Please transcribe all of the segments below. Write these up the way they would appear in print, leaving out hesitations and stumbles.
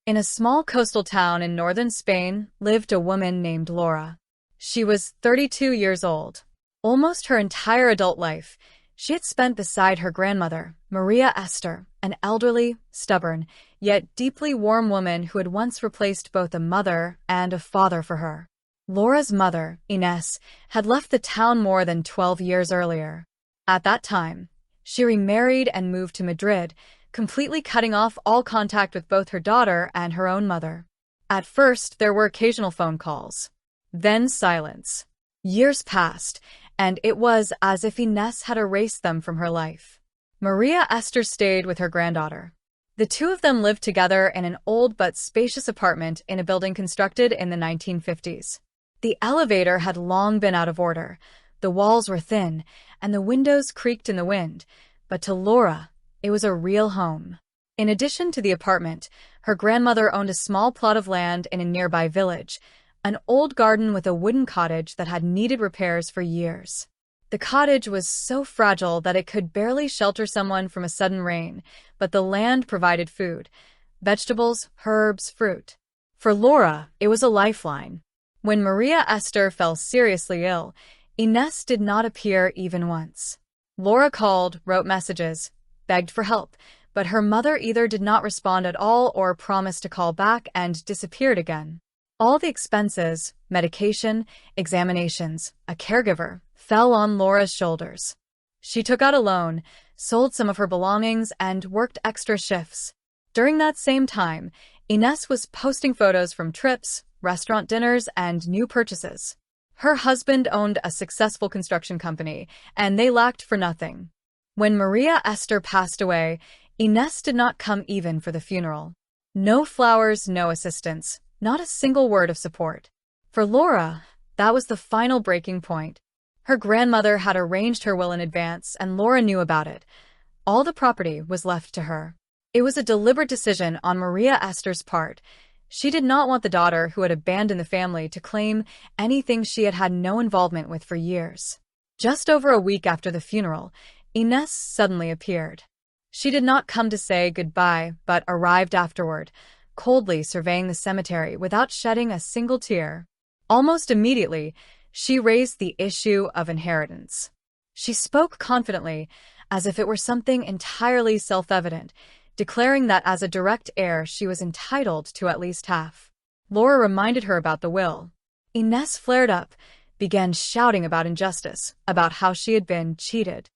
In a small coastal town in northern Spain lived a woman named Laura. She was 32 years old. Almost her entire adult life, she had spent beside her grandmother, Maria Esther, an elderly, stubborn, yet deeply warm woman who had once replaced both a mother and a father for her. Laura's mother, Inés, had left the town more than 12 years earlier. At that time, she remarried and moved to Madrid, completely cutting off all contact with both her daughter and her own mother. At first, there were occasional phone calls. Then silence. Years passed, and it was as if Inés had erased them from her life. Maria Esther stayed with her granddaughter. The two of them lived together in an old but spacious apartment in a building constructed in the 1950s. The elevator had long been out of order. The walls were thin, and the windows creaked in the wind, but to Laura, it was a real home. In addition to the apartment, her grandmother owned a small plot of land in a nearby village, an old garden with a wooden cottage that had needed repairs for years. The cottage was so fragile that it could barely shelter someone from a sudden rain, but the land provided food, vegetables, herbs, fruit. For Laura, it was a lifeline. When Maria Esther fell seriously ill, Inés did not appear even once. Laura called, wrote messages, begged for help, but her mother either did not respond at all or promised to call back and disappeared again. All the expenses, medication, examinations, a caregiver, fell on Laura's shoulders. She took out a loan, sold some of her belongings, and worked extra shifts. During that same time, Inés was posting photos from trips, restaurant dinners, and new purchases. Her husband owned a successful construction company, and they lacked for nothing. When Maria Esther passed away, Inés did not come even for the funeral. No flowers, no assistance, not a single word of support. For Laura, that was the final breaking point. Her grandmother had arranged her will in advance, and Laura knew about it. All the property was left to her. It was a deliberate decision on Maria Esther's part. She did not want the daughter who had abandoned the family to claim anything she had had no involvement with for years. Just over a week after the funeral, Inés suddenly appeared. She did not come to say goodbye, but arrived afterward, coldly surveying the cemetery without shedding a single tear. Almost immediately, she raised the issue of inheritance. She spoke confidently, as if it were something entirely self-evident, declaring that as a direct heir she was entitled to at least half. Laura reminded her about the will. Inés flared up, began shouting about injustice, about how she had been cheated.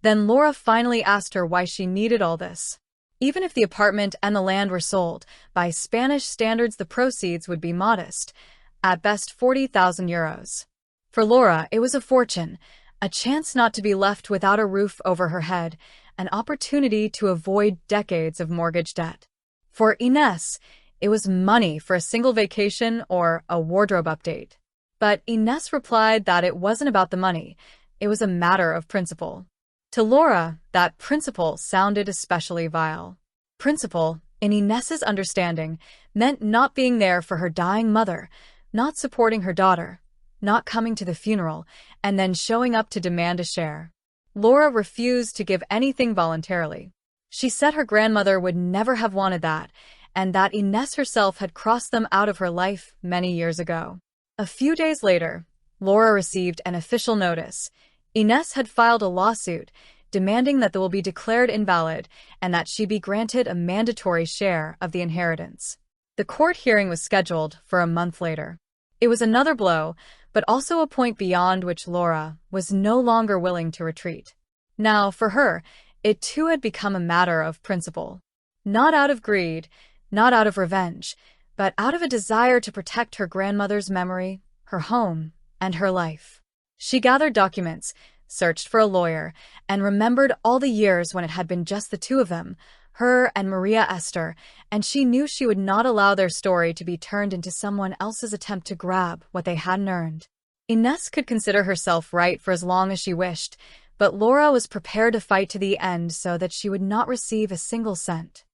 Then Laura finally asked her why she needed all this. Even if the apartment and the land were sold, by Spanish standards the proceeds would be modest, at best 40,000 euros. For Laura, it was a fortune, a chance not to be left without a roof over her head, an opportunity to avoid decades of mortgage debt. For Inés, it was money for a single vacation or a wardrobe update. But Inés replied that it wasn't about the money, it was a matter of principle. To Laura, that principle sounded especially vile. Principle, in Inés's understanding, meant not being there for her dying mother, not supporting her daughter, not coming to the funeral, and then showing up to demand a share. Laura refused to give anything voluntarily. She said her grandmother would never have wanted that, and that Inés herself had crossed them out of her life many years ago. A few days later, Laura received an official notice. Inés had filed a lawsuit demanding that the will be declared invalid and that she be granted a mandatory share of the inheritance. The court hearing was scheduled for a month later. It was another blow, but also a point beyond which Laura was no longer willing to retreat. Now, for her, it too had become a matter of principle. Not out of greed, not out of revenge, but out of a desire to protect her grandmother's memory, her home, and her life. She gathered documents, searched for a lawyer, and remembered all the years when it had been just the two of them, her and Maria Esther, and she knew she would not allow their story to be turned into someone else's attempt to grab what they hadn't earned. Inés could consider herself right for as long as she wished, but Laura was prepared to fight to the end so that she would not receive a single cent.